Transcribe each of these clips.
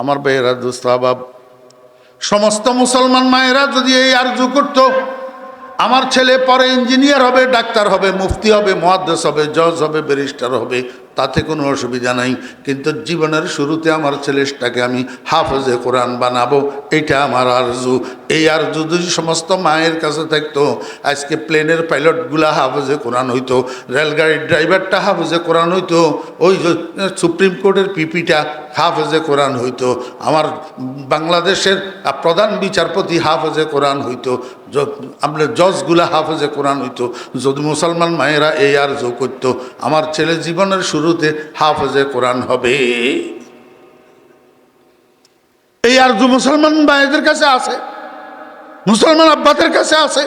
আমার ভাইয়েরা, দোস্ত আহবাব, সমস্ত মুসলমান মায়েরা যদি এই আরজু করতো আমার ছেলে পরে ইঞ্জিনিয়ার হবে, ডাক্তার হবে, মুফতি হবে, মুহাদ্দিস হবে, জজ হবে, ব্যারিস্টার হবে, তাতে কোনো অসুবিধা নাই, কিন্তু জীবনের শুরুতে আমার ছেলেটাকে আমি হাফেজে কোরআন বানাবো, এটা আমার আরজু। এই আরজু যদি সমস্ত মায়ের কাছে থাকতো, আজকে প্লেনের পাইলটগুলা হাফেজে কোরআন হইতো, রেলগাড়ির ড্রাইভারটা হাফেজে কোরআন হইতো, ওই সুপ্রিম কোর্টের পিপিটা হাফেজে কোরআন হইতো, আমার বাংলাদেশের প্রধান বিচারপতি হাফেজে কোরআন হইতো, আমরা জজগুলা হাফেজে কোরআন হইতো। যদি মুসলমান মায়েরা এই আরজু করতো আমার ছেলে জীবনের শুরুতে হাফেজে কোরআন হবে, এই আরজু মুসলমান মায়েদের কাছে আছে, মুসলমান আব্বাদের কাছে আছে।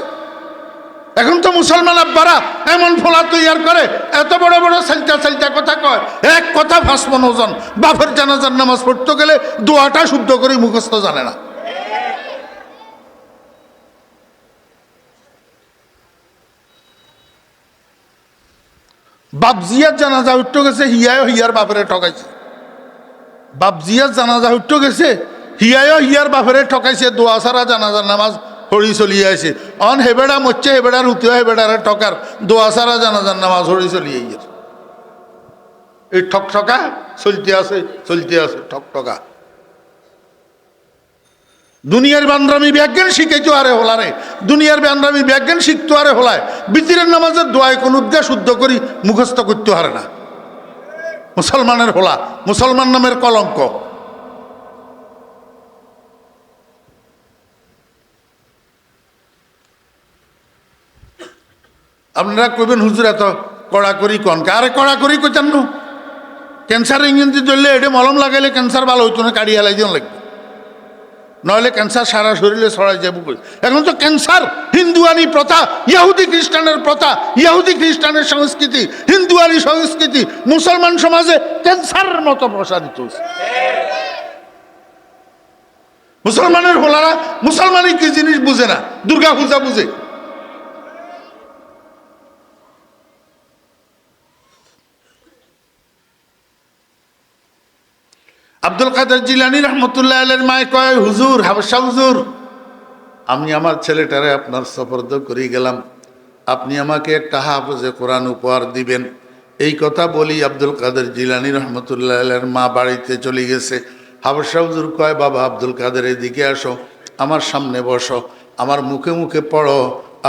এখন তো মুসলমান আব্বারা এমন ফোলা তৈয়ার করে, এত বড় বড় সালটা সালটা কথা কয়, এক কথা ভাসমন ওজন। বাপের জানাজার নামাজ পড়তে গেলে দোয়াটা শুদ্ধ করে মুখস্থ জানে না। বাপজিয়ার জানাজা উঠতে গেছে, হিয়ায় হিয়ার বাপেরে ঠকাইছে। বাপজিয়ার জানাজা উঠতে গেছে, হিয়ায় হিয়ার বাপেরে ঠকাইছে, দোয়া সারা জানাজার নামাজ হরি চলিয়ে আছে। অন হেবেড়া মরছে, হেবেড়ার উঠিও হেবেড়ারে ঠকার, দোয়া সারা জানাজার নামাজ হরি চলিয়ে গেছে। এই ঠকঠকা চলতে আছে, চলতে আছে ঠকঠকা। দুনিয়ার বান্দ্রামি বিজ্ঞান শিখাইতো আরে হলারে, দুনিয়ার বান্দ্রামি বিজ্ঞান শিখতো আরে হলায়, বিতিরের নামাজের দোয়ায় কোন উদ্দেশ্য শুদ্ধ করি মুখস্থ করতে হারে না। মুসলমানের হোলা, মুসলমান নামের কলঙ্ক। আপনারা কইবেন হুজুর এত কড়াকড়ি কন, আরে কড়াকড়ি কইতেন না। ক্যান্সার ইঞ্জিন ধরলে এটা মলম লাগাইলে ক্যান্সার ভালো হইতো না, কাড়ি হেলাই দিন লাগবে, নইলে ক্যান্সার সারা শরীরে ছড়াই যাব। এখন তো ক্যান্সার হিন্দুয়ানি প্রথা, ইহুদি খ্রিস্টানের প্রথা, ইহুদি খ্রিস্টানের সংস্কৃতি, হিন্দুয়ানি সংস্কৃতি মুসলমান সমাজে ক্যান্সারের মতো প্রসারিত হয়েছে। মুসলমানের হোলারা মুসলমানই কি জিনিস বুঝে না, দুর্গা পূজা বুঝে। আব্দুল কাদের জিলানী রহমতুল্লাহ আলাইহির মায়ে কয়, হুজুর, হাবশা হুজুর, আমি আমার ছেলেটারে আপনার সুপর্দ করে গেলাম, আপনি আমাকে একটা হাফেজে কোরআন উপহার দিবেন। এই কথা বলি আব্দুল কাদের জিলানী রহমতুল্লাহ আলাইহির মা বাড়িতে চলে গেছে। হাবশা হুজুর কয়, বাবা আব্দুল কাদের এদিকে আসো, আমার সামনে বসো, আমার মুখে মুখে পড়ো,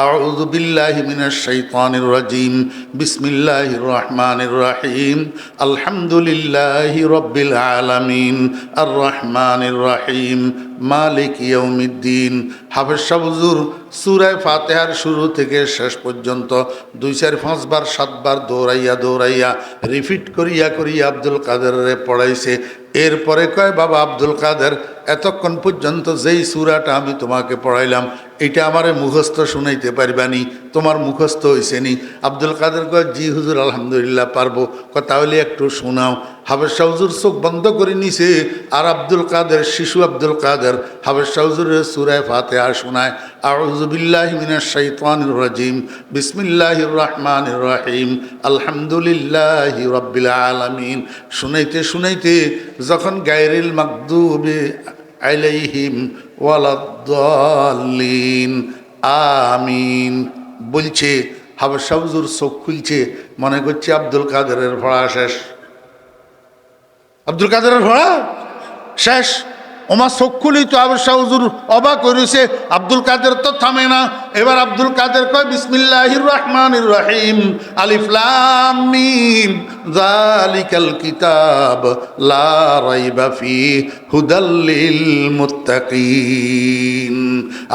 আউযু বিল্লাহি মিনাশ শাইতানির রাজিম, বিসমিল্লাহির রহমানির রহিম, আলহামদুলিল্লাহি রাব্বিল আলামিন, আর রহমানির রহিম, মালিক ইয়াউমিদ্দিন। হাফেজ সাহেব হুজুর সূরা ফাতিহার শুরু থেকে শেষ পর্যন্ত 2-4-5 বার 7 বার দৌড়াইয়া দৌড়াইয়া রিপিট করিয়া করিয়া আব্দুল কাদেরে পড়াইছে। এরপরে কয়, বাবা আব্দুল কাদের, এতক্ষণ পর্যন্ত যেই সূরাটা আমি তোমাকে পড়াইলাম এটা আমারে মুখস্থ শুনাইতে পারবানি, তোমার মুখস্থ হয়েছে নি? আব্দুল কাদের কয়, জি হুজুর আলহামদুলিল্লাহ পারবো। তাহলে একটু শোনাও। হাফেজ শাহ হুজুর চোখ বন্ধ করে নিছে, আর আব্দুল কাদের, শিশু আব্দুল কাদের হাফেজ শাহ হুজুরের সূরা ফাতিহা শোনায়, আউযু বিল্লাহি মিনাশ শাইতানির রাজিম, বিসমিল্লাহির রহমানির রহিম, আলহামদুলিল্লাহি রাব্বিল আলামিন। শুনাইতে শুনাইতে যখন গায়রিল মাগদুবি আলাইহিম ওয়ালাদ-দাল্লিন আমিন বলছে, হাফেজ শাহ হুজুর চোখ খুলছে, মনে করছে আব্দুল কাদেরের পড়া শেষ, আব্দুল কাদেরের পড়া শেষ। ওমার চোখ খুলি তো হাফেজ শাহ হুজুর অবাক করেছে, আব্দুল কাদের তো থামে না। এবার আব্দুল কাদের কয়, বিসমিল্লাহির রহমানির রহিম, আলিফ লাম মিম, যালিকাল কিতাব লা রাইবা ফিহি হুদাল লিল মুত্তাকিন।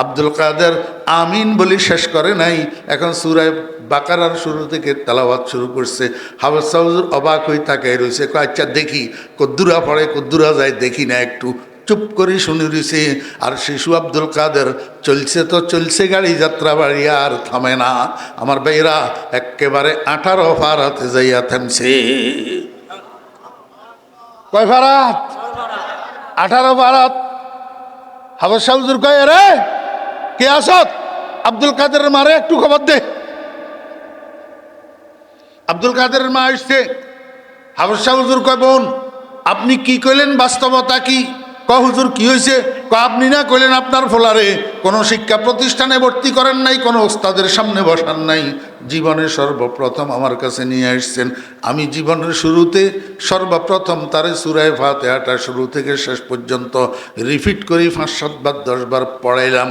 আব্দুল কাদের আমিন বলি শেষ করে নাই, এখন সূরা বাকারার শুরু থেকে তেলাওয়াত শুরু করছে। হাফেজ শাহ হুজুর অবাক হয়ে তাকায় রয়েছে, কয় আচ্ছা দেখি কদ্দুরা পড়ে কদ্দুরা যায়, দেখি না একটু। চুপ করে শুনে রয়েছে। আর শিশু আব্দুল কাদের চলছে তো চলছে গাড়ি যাত্রা বাড়ি, আর থামে না। আমার ভাইরা একেবারে 18 ফারাতে যাইয়া থামছে। কয় ফারাত? 18 ফারাত। হাফেজ শাহ হুজুর কয়, রে কে আসত? আব্দুল কাদেরের মারে একটু খবর দে। আব্দুল কাদেরের মা আসছে। হাফেজ শাহ হুজুর কয়, বোন আপনি কি কইলেন, বাস্তবতা কি? হুজুর কি হয়েছে? আপনি না কইলেন আপনার ফোলারে কোনো শিক্ষা প্রতিষ্ঠানে ভর্তি করেন নাই, কোনো ওস্তাদের সামনে বসান নাই, জীবনে সর্বপ্রথম আমার কাছে নিয়ে আসছেন। আমি জীবনের শুরুতে সর্বপ্রথম তারে সূরা ফাতিহাটা শুরু থেকে শেষ পর্যন্ত রিপিট করি 5-7 বার 10 বার পড়াইলাম।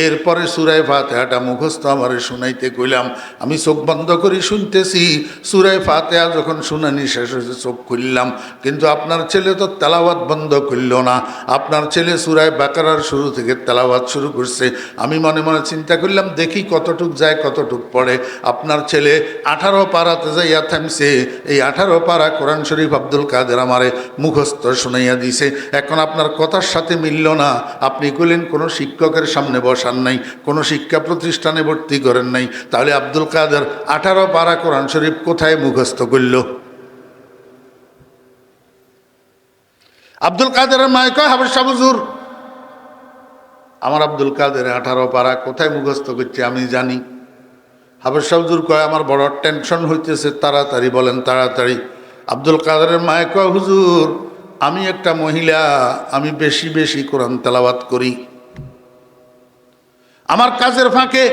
এরপরে সূরা ফাতিহাটা মুখস্থ আমারে শুনাইতে কইলাম। আমি চোখ বন্ধ করে শুনতেছি। সূরা ফাতিহা যখন শুনানি শেষ হয়েছে চোখ খুললাম, কিন্তু আপনার ছেলে তো তেলাওয়াত বন্ধ করল না। আপনার ছেলে সূরা বাকারার শুরু থেকে তেলাওয়াত শুরু করছে। আমি মনে মনে চিন্তা করলাম, দেখি কতটুক যায় কতটুক পড়ে। আপনার ছেলে 18 পারাতে যাইয়া থামছে। এই 18 পারা কোরআন শরীফ আব্দুল কাদের আমারে মুখস্থ শুনাইয়া দিছে। এখন আপনার কথার সাথে মিলল না। আপনি কইলেন কোনো শিক্ষকের সামনে বসান নাই, কোনো শিক্ষা প্রতিষ্ঠানে ভর্তি করেন নাই, তাহলে আব্দুল কাদের 18 পারা কোরআন শরীফ কোথায় মুখস্থ করল? আব্দুল কাদেরের মায় কয়, হাফেজ সাহেব হুজুর, আমার আব্দুল কাদের 18 পারা কোথায় মুখস্থ করছে আমি জানি। হাফেজ সাহেব হুজুর কয়, আমার বড় টেনশন হইতেছে, তাড়াতাড়ি বলেন তাড়াতাড়ি। আব্দুল কাদেরের মায় কয়, হুজুর আমি একটা মহিলা, আমি বেশি বেশি কোরআন তেলাওয়াত করি। আমার কাজের ফাঁকে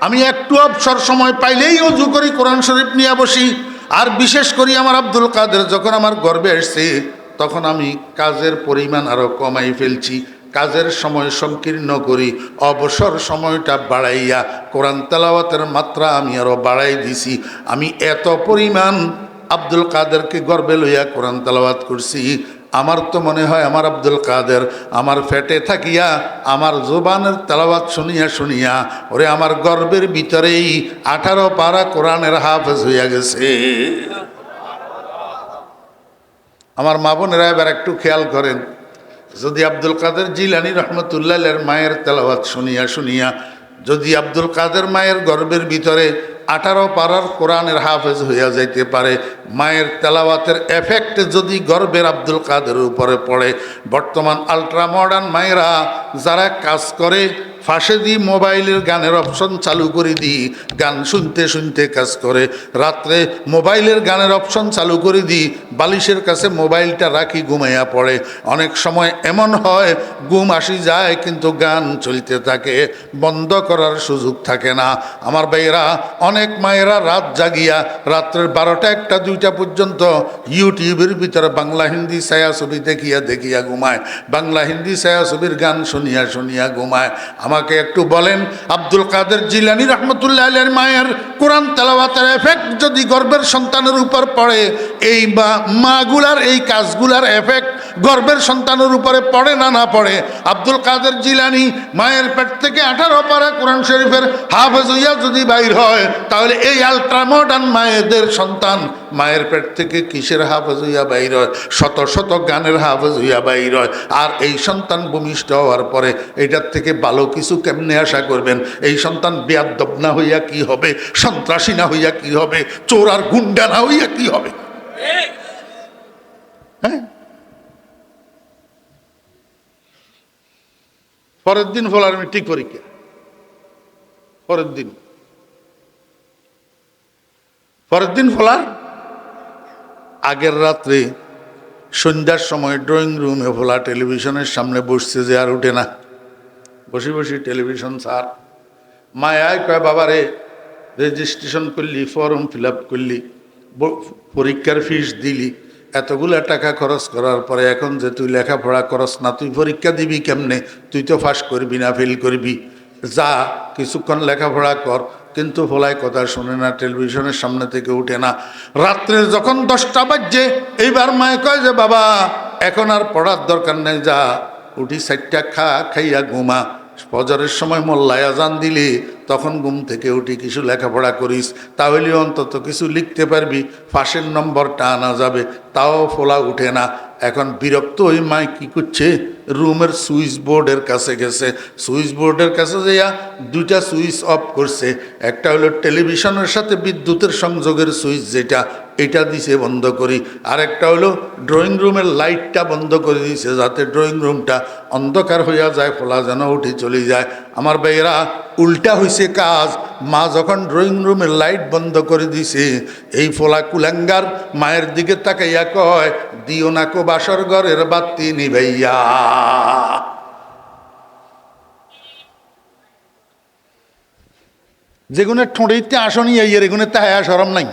আমি একটু অবসর সময় পাইলেই ওযু করি, কোরআন শরীফ নিয়ে বসি। আর বিশেষ করি আমার আব্দুল কাদের যখন আমার গর্বে আসছে, তখন আমি কাজের পরিমাণ আরও কমাই ফেলছি, কাজের সময় সংকীর্ণ করি, অবসর সময়টা বাড়াইয়া কোরআন তেলাওয়াতের মাত্রা আমি আরও বাড়াই দিছি। আমি এত পরিমাণ আব্দুল কাদেরকে গর্বে লইয়া কোরআন তেলাওয়াত করছি। আমার তো মনে হয় আমার আব্দুল কাদের আমার ফেটে থাকিয়া আমার জোবানের তেলাওয়াত শুনিয়া শুনিয়া ওরে আমার গর্বের ভিতরেই 18 পারা কোরআনের হাফেজ হইয়া গেছে। আমার মা বোনেরা এবার একটু খেয়াল করেন, যদি আব্দুল কাদের জিলানী রহমতুল্লাহ এর মায়ের তেলাওয়াত শুনিয়া শুনিয়া যদি আব্দুল কাদের মায়ের গর্বের ভিতরে 18 পারার কোরআনের হাফেজ হইয়া যাইতে পারে, মায়ের তেলাওয়াতের এফেক্ট যদি গর্বের আব্দুল কাদের উপরে পড়ে, বর্তমান আলট্রা মডার্ন মায়েরা যারা কাজ করে ফাঁসে দিই মোবাইলের গানের অপশন চালু করে দিই, গান শুনতে শুনতে কাজ করে, রাত্রে মোবাইলের গানের অপশন চালু করে দিই, বালিশের কাছে মোবাইলটা রাখি, ঘুমাইয়া পড়ে। অনেক সময় এমন হয় ঘুম আসি যায় কিন্তু গান চলতে থাকে, বন্ধ করার সুযোগ থাকে না। আমার ভাইয়েরা, অনেক মায়েরা রাত জাগিয়া রাত্রের 12টা 1টা 2টা পর্যন্ত ইউটিউবের ভিতরে বাংলা হিন্দি ছায়াছবি দেখিয়া দেখিয়া ঘুমায়, বাংলা হিন্দি ছায়াছবির গান শুনিয়া শুনিয়া ঘুমায়। আমাকে একটু বলেন, আব্দুল কাদের জিলানী রহমতুল্লাহ আলাইহির মায়ের কোরআন তেলাওয়াতের এফেক্ট যদি গর্ভের সন্তানের উপর পড়ে, এই মাগুলার এই কাজগুলার এফেক্ট গর্ভের সন্তানের উপরে পড়ে না না পড়ে? আব্দুল কাদের জিলানী মায়ের পেট থেকে 18 পারা কোরআন শরীফের হাফেজ হইয়া যদি বাইর হয়, তাহলে এই আলট্রা মডার্ন মায়েদের সন্তান মায়ের পেট থেকে কিসের হাফেজ হইয়া বাইর হয়? শত শত গানের হাফেজ হইয়া বাইর হয়। আর এই সন্তান ভূমিষ্ঠ হওয়ার পরে এটার থেকে ভালো কিছু কেমনে আশা করবেন? এই সন্তান বেয়াদ্দব না হইয়া কি হবে? সন্ত্রাসী না হইয়া কি হবে? চোর আর গুন্ডা না হইয়া কি হবে? হ্যাঁ, পরের দিন ফলার মেট্রিক পরীক্ষা, পরের দিন ফলার আগের রাত্রে সন্ধ্যার সময় ড্রয়িং রুমে ফোলা টেলিভিশনের সামনে বসছে, যে আর উঠে না, বসে বসে টেলিভিশন স্যার। মায়ায় কয়, বাবারে রেজিস্ট্রেশন করলি, ফর্ম ফিল আপ করলি, পরীক্ষার ফিস দিলি, এতগুলা টাকা খরচ করার পরে এখন যে তুই লেখাপড়া করস না, তুই পরীক্ষা দিবি কেমনে? তুই তো পাস করবি না, ফেল করবি, যা কিছুক্ষণ লেখাপড়া কর। কিন্তু ফলায় কথা শুনে না, টেলিভিশনের সামনে থেকে উঠে না। রাত্রে যখন 10টা বাজছে, এইবার মায়ে কয় যে বাবা এখন আর পড়ার দরকার নেই, যা উঠি 4টা খাইয়া ঘুমা, ফজরের সময় মোল্লায় আজান দিলি তখন ঘুম থেকে উঠি কিছু লেখাপড়া করিস, তাহলে অন্তত কিছু লিখতে পারবি, ফাঁসের নম্বরটা আনা যাবে। তাও ফোলা উঠে না। এখন বিরক্ত ওই মাই কি করছে, রুমের সুইচ বোর্ডের কাছে গেছে, সুইচ বোর্ডের কাছে যাইয়া 2টা সুইচ অফ করছে। একটা হলো টেলিভিশনের সাথে বিদ্যুতের সংযোগের সুইচ, যেটা এটা দিছে বন্ধ করি, আরেকটা হলো ড্রয়িং রুমের লাইটটা বন্ধ করে দিছে যাতে ড্রয়িং রুমটা অন্ধকার হইয়া যায়, ফোলা যেন উঠে চলে যায়। আমার ভাইয়েরা উল্টা হইছে কাজ। মা যখন ড্রয়িং রুমের লাইট বন্ধ করে দিছে, এই ফোলা কুলাঙ্গার মায়ের দিকে তাকাইয়া কয়, দিও না কো বাসর ঘরের বাতি নিভাইয়া। যেগুনের ঠোঁড়িতে আসনি আইয়ের এগুনের তাহায়া সরম নাই,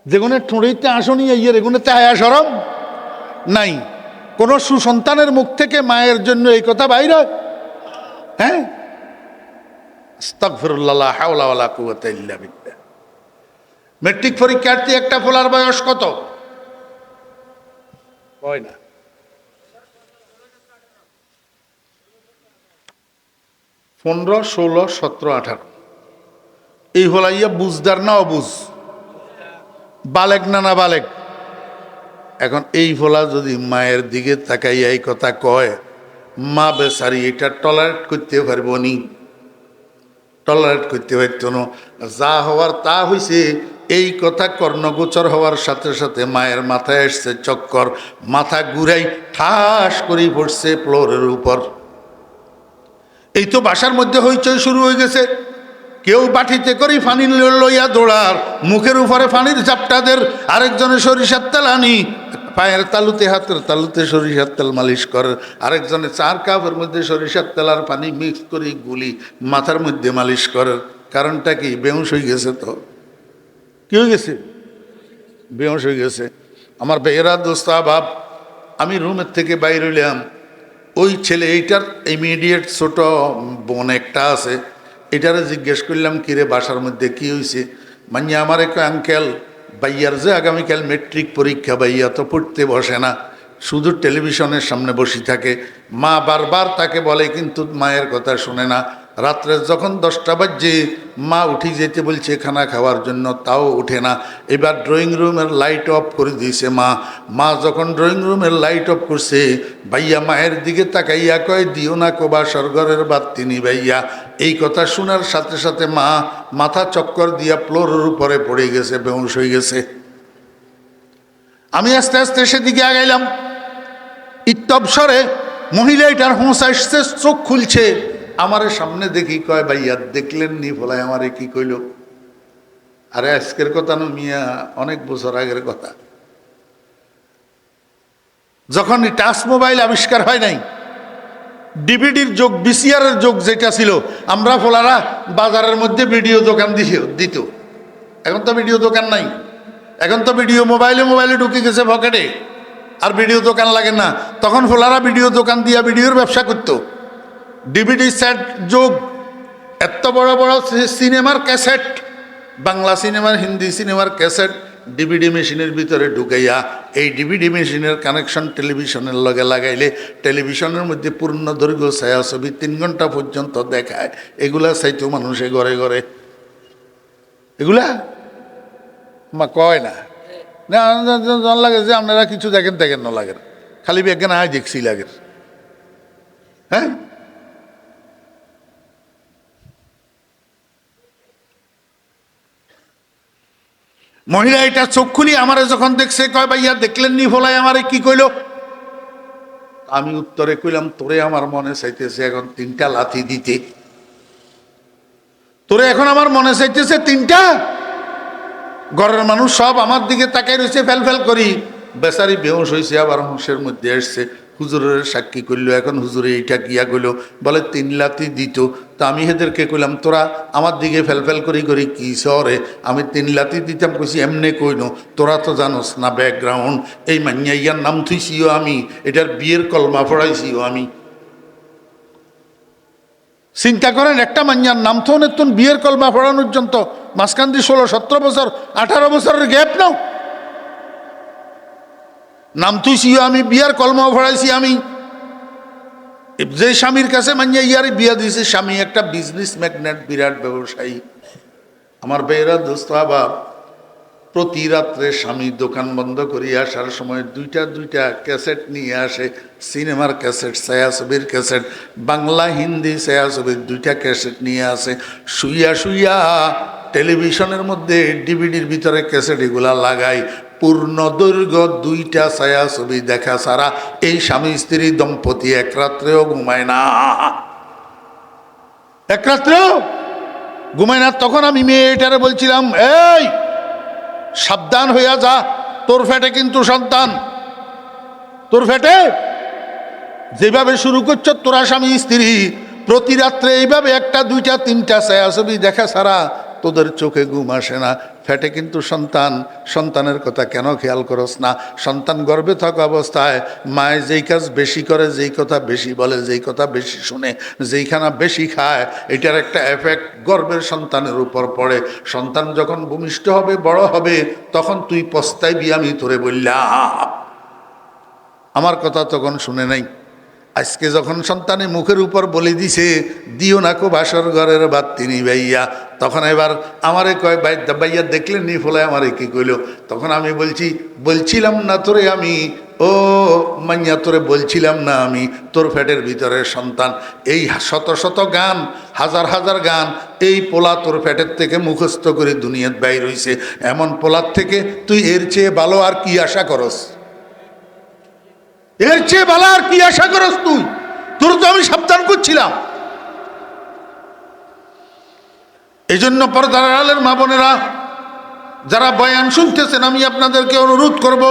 যেগুনের ঠোঁড়িতে আসনি আইয়ের এগুনের তাহায়া সরম নাই। কোন সুসন্তানের মুখ থেকে মায়ের জন্য এই কথা বাইর হয়? হ্যাঁ, আস্তাগফিরুল্লাহ, লা হাওলা ওয়ালা কুওয়াতা ইল্লা বিল্লাহ। মেট্রিক পরীক্ষার্থী একটা ফোলার বয়স কত? হয় না, 15, 16, 17, 18। এই হলাইয়া বুঝদার না অবুঝ? বালেক না না বালেক? এখন এই ফোলা যদি মায়ের দিকে তাকাইয়া এই কথা কয়, মা বেচারি এটা টলারেট করতে পারবো নি? টলারেট করতে পারত না। যা হওয়ার তা হইছে। এই কথা কর্ণগোচর হওয়ার সাথে সাথে মায়ের মাথায় এসছে চক্কর, মাথা ঘুরাই ঠাস করে পড়ছে ফ্লোরের উপর। এই তো বাসার মধ্যে হইচই শুরু হয়ে গেছে। কেউ বাটিতে করি পানি লইয়া দৌড়ার, মুখের উপরে পানির ঝাপটাদের, আরেকজনে সরিষার তেল আনি পায়ের তালুতে হাতের তালুতে সরিষার তেল মালিশ করে, আরেকজনে 4 কাপের মধ্যে সরিষার তেল আর পানি মিক্স করে গুলি মাথার মধ্যে মালিশ করে। কারণটা কি? বেহুশ হয়ে গেছে। তো কি হয়ে গেছে? বেহুশ হয়ে গেছে। আমার বেয়েরা দোস্ত বাপ, আমি রুমের থেকে বাইর হইলাম, ওই ছেলে এইটার ইমিডিয়েট ছোট বোন একটা আছে, এটারে জিজ্ঞেস করলাম, কিরে বাসার মধ্যে কি হয়েছে? মানে আমার এক আঙ্কেল, ভাইয়ার যে আগামীকাল মেট্রিক পরীক্ষা, ভাইয়া তো পড়তে বসে না, শুধু টেলিভিশনের সামনে বসে থাকে। মা বারবার তাকে বলে কিন্তু মায়ের কথা শুনে না। রাত্রে যখন 10টা বাজে মা উঠে যেতে বলছে খানা খাওয়ার জন্য, তাও উঠে না। এবার ড্রয়িং রুমের লাইট অফ করে দিয়েছে মা যখন ড্রয়িং রুমের লাইট অফ করছে, ভাইয়া মায়ের দিকে তাকাইয়া কয়, দিও না কো বাসর ঘরের বাতি নিভাইয়া। এই কথা শোনার সাথে সাথে মা মাথা চক্কর দিয়া ফ্লোরের উপরে পড়ে গেছে, বেহুশ হয়ে গেছে। আমি আস্তে আস্তে সেদিকে আগাইলাম। ইত্যবসরে মহিলা এটার হোঁশ আসছে, চোখ খুলছে, আমারে সামনে দেখি কয়, ভাইয়া দেখলেন নি ফলায় আমারে কি কইল? আরে আজকের কথা না মিয়া, অনেক বছর আগের কথা, যখন টাচ মোবাইল আবিষ্কার হয় নাই, ডিভিডির যুগ, বিসিআরের যুগ যেটা ছিল, আমরা ফোলারা বাজারের মধ্যে ভিডিও দোকান দিত। এখন তো ভিডিও দোকান নাই, এখন তো ভিডিও মোবাইলে ঢুকে গেছে পকেটে, আর ভিডিও দোকান লাগে না। তখন ফোলারা ভিডিও দোকান দিয়া ভিডিওর ব্যবসা করত। ডিভিডি সেট যুগ, এত বড় বড় সিনেমার ক্যাসেট, বাংলা সিনেমার, হিন্দি সিনেমার ক্যাসেট ডিভিডি মেশিনের ভিতরে ঢুকাইয়া, এই ডিভিডি মেশিনের কানেকশন টেলিভিশনের লগে লাগাইলে টেলিভিশনের মধ্যে পূর্ণ দৈর্ঘ্য ছায়াছবি 3 ঘন্টা পর্যন্ত দেখায়। এগুলা চাইতো মানুষে ঘরে ঘরে, এগুলা মা কয় না লাগে যে আপনারা কিছু দেখেন না লাগের, খালি বিজ্ঞান আয় দেখছি লাগের। হ্যাঁ, মহিলা এটা চোখ খুলি আমারে যখন দেখছে, কয়, ভাইয়া দেখলেন নি ফলাই আমারে কি কইল? আমি উত্তরে কইলাম, তোরে আমার মনে চাইতেছে এখন 3টা লাথি দিতে, তোরে এখন আমার মনে চাইতেছে 3টা। ঘরের মানুষ সব আমার দিকে তাকাই রয়েছে, ফেল করি। বেচারি বেহুশ হয়েছে, আবার হুঁশের মধ্যে আসছে। হুজুরের সাক্ষী করলো। এখন হুজুরে এইটা কিয়া কইল, বলে 3 লাথি দিত। তা আমি এদেরকে কইলাম, তোরা আমার দিকে ফেল করি কি শহরে? আমি 3 লাথি দিতাম। কইছি এমনি কইনো, তোরা তো জানোস না ব্যাকগ্রাউন্ড। এই মাইয়াইয়ার নাম থুইছিও আমি, এটার বিয়ের কলমা পড়াইছিও আমি। চিন্তা করেন, একটা মাইয়ার নাম তো নতুন বিয়ের কলমা পড়ানোর জন্য মাঝখান দিয়ে 16, 17 বছর, 18 বছরের গ্যাপ নাও। নাম তুইছিও আমি, বিয়ার কলমাও পড়াইছি আমি। যে স্বামীর কাছে মাইয়া ইয়ারে বিয়া দিয়েছে, স্বামী একটা বিজনেস ম্যাগনেট, বিরাট ব্যবসায়ী। আমার বেয়েরা দোস্ত বাবা, প্রতি রাত্রে স্বামী দোকান বন্ধ করিয়া আসার সময় দুইটা ক্যাসেট নিয়ে আসে, সিনেমার ক্যাসেট, ছায়াছবির ক্যাসেট, বাংলা হিন্দি ছায়াছবির 2টা ক্যাসেট নিয়ে আসে। শুইয়া টেলিভিশনের মধ্যে ডিভিডির ভিতরে ক্যাসেট এগুলা লাগাই, পূর্ণ দৈর্ঘ্য 2টা ছায়াছবি দেখা ছাড়া এই স্বামী স্ত্রী দম্পতি এক রাত্রেও ঘুমায় না, এক রাত্রেও ঘুমায় না। তখন আমি মেয়েটারে বলছিলাম, এই সাবধান হইয়া যা, তোর ফেটে কিন্তু সন্তান, তোর ফেটে যেভাবে শুরু করছ তোরা স্বামী স্ত্রী প্রতি রাত্রে এইভাবে 1টা 2টা 3টা ছায়াছবি দেখা ছাড়া তোদের চোখে ঘুম আসে না, ফেটে কিন্তু সন্তান, সন্তানের কথা কেন খেয়াল করস না? সন্তান গর্ভে থাকা অবস্থায় মায়ে যেই কাজ বেশি করে, যেই কথা বেশি বলে, যেই কথা বেশি শুনে, যেইখানা বেশি খায়, এটার একটা এফেক্ট গর্ভের সন্তানের উপর পড়ে। সন্তান যখন ভূমিষ্ঠ হবে, বড় হবে, তখন তুই পস্তাইবি আমি তোরে বললাম। আমার কথা তখন শুনে নাই। আজকে যখন সন্তানে মুখের উপর বলে দিছে দিও না কো বাসর ঘরের বাদ তিনি ভাইয়া, তখন এবার আমারে কয় ভাইয়া দেখলেন নি ফলে আমারে কি কইল? তখন আমি বলছিলাম না তোরে আমি, ও মাইয়া তোরে বলছিলাম না আমি তোর ফ্যাটের ভিতরে সন্তান। এই শত শত গান, হাজার হাজার গান এই পোলা তোর ফ্যাটের থেকে মুখস্থ করে দুনিয়ার বাইর হইছে। এমন পোলার থেকে তুই এর চেয়ে ভালো আর কি আশা করস? এর চেয়ে ভালো আর কি আশা করস তুই? তোর তো আমি সাবধান করছিলাম। এই জন্য পর্দার আড়ালের মা বোনেরা যারা বয়ান শুনতেছেন, আমি আপনাদেরকে অনুরোধ করব,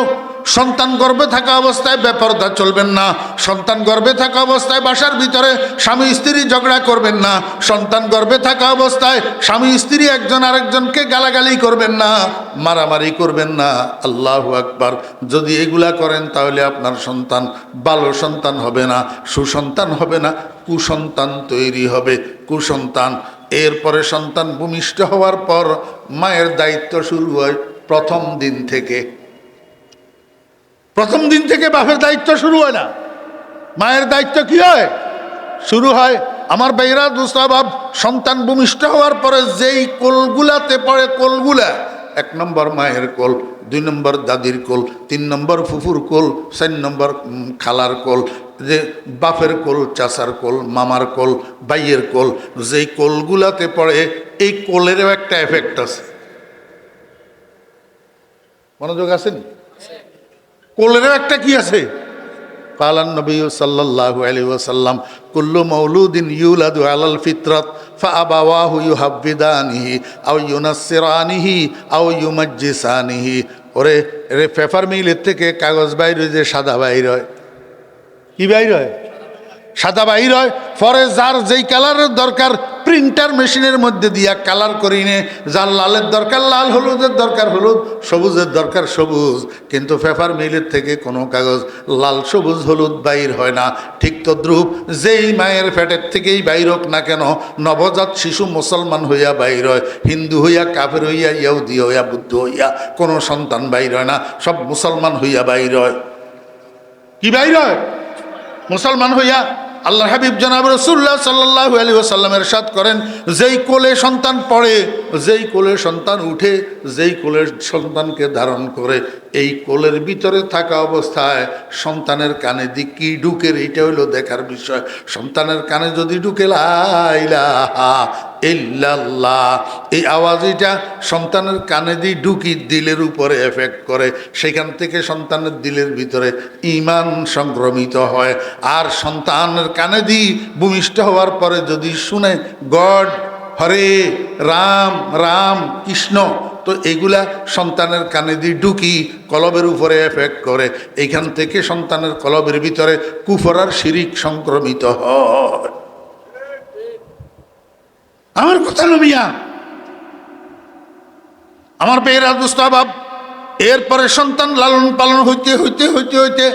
সন্তান গর্ভে থাকা অবস্থায় বেপরদা চলবেন না। সন্তান গর্ভে থাকা অবস্থায় বাসার ভিতরে স্বামী স্ত্রী ঝগড়া করবেন না। সন্তান গর্ভে থাকা অবস্থায় স্বামী স্ত্রী একজন আরেকজনকে গালাগালি করবেন না, মারামারি করবেন না। আল্লাহু আকবার। যদি এগুলা করেন তাহলে আপনার সন্তান ভালো সন্তান হবে না, সুসন্তান হবে না, কুসন্তান তৈরি হবে, কুসন্তান। এরপরে সন্তান ভূমিষ্ঠ হওয়ার পর মায়ের দায়িত্ব শুরু হয় প্রথম দিন থেকে। প্রথম দিন থেকে বাপের দায়িত্ব শুরু হয় না, মায়ের দায়িত্ব কি হয়? শুরু হয়। আমার বাইরা দুসাবাব, সন্তান ভূমিষ্ঠ হওয়ার পরে যেই কোলগুলাতে পড়ে, কোলগুলা 1 নম্বর মায়ের কোল, 2 নম্বর দাদির কোল, 3 নম্বর ফুফুর কোল, 4 নম্বর খালার কোল, যে বাপের কোল, চাচার কোল, মামার কোল, ভাইয়ের কোল। যেই কোলগুলাতে পড়ে এই কোলেরও একটা এফেক্ট আছে। মনোযোগ আছেন? কোলেরও একটা কি আছে? কালান নবী সাল্লাল্লাহু আলাইহি ওয়াসাল্লাম কুল্লু মাউলুদিন ইউলাদু আলাল ফিতরাত ফাআবাওয়াহু ইউহাব্বিদানিহি আও ইউনাসসিরানিহি আও ইউমাজ্জিসানিহি। ওরে রে পেপার মিলের থেকে কাগজ বাইর হয়, যে সাদা বাইর হয়। কি বাইর হয়? সাদা বাইর হয়। পরে যার যেই কালারের দরকার প্রিন্টার মেশিনের মধ্যে দিয়া কালার করি নে, যার লালের দরকার লাল, হলুদের দরকার হলুদ, সবুজের দরকার সবুজ। কিন্তু পেপার মিলের থেকে কোনো কাগজ লাল, সবুজ, হলুদ বাইর হয় না। ঠিক তদ্রূপ যেই মায়ের পেটের থেকেই বাইর হোক না কেন, নবজাত শিশু মুসলমান হইয়া বাইর হয়, হিন্দু হইয়া, কাফের হইয়া, ইহুদি হইয়া, বুদ্ধ হইয়া, কোনো সন্তান বাইর হয় না, সব মুসলমান হইয়া বাইর হয়। কি বাইর হয়? মুসলমান হইয়া। আল্লাহ হাবিব জনাব রাসূলুল্লাহ সাল্লাল্লাহু আলাইহি ওয়াসাল্লাম ইরশাদ করেন, যেই কোলে সন্তান পড়ে, যেই কোলে সন্তান উঠে, যেই কোলের সন্তানকে ধারণ করে, এই কোলের ভিতরে থাকা অবস্থায় সন্তানের কানে দি কি ঢুকে, এইটা হইলো দেখার বিষয়। সন্তানের কানে যদি ঢুকে লা ইলাহা ইল্লাল্লাহ, এই আওয়াজ এটা সন্তানের কানে দিয়ে ঢুকি দিলের উপরে এফেক্ট করে, সেখান থেকে সন্তানের দিলের ভিতরে ঈমান সংক্রমিত হয়। আর সন্তানের কানে দিয়ে ভূমিষ্ঠ হওয়ার পরে যদি শুনে গড, হরে রাম, রাম কৃষ্ণ, তো এগুলা সন্তানের কানে দিয়ে ঢুকি কলবের উপরে এফেক্ট করে। এইখান থেকে সন্তানের কলবের ভিতরে কুফর আর শিরিক সংক্রমিত হয়। আমার কথা নমিয়া, আমার বেয়েরা দুস্তাবাব, এরপরে সন্তান লালন পালন হইতে হইতে হইতে হইতে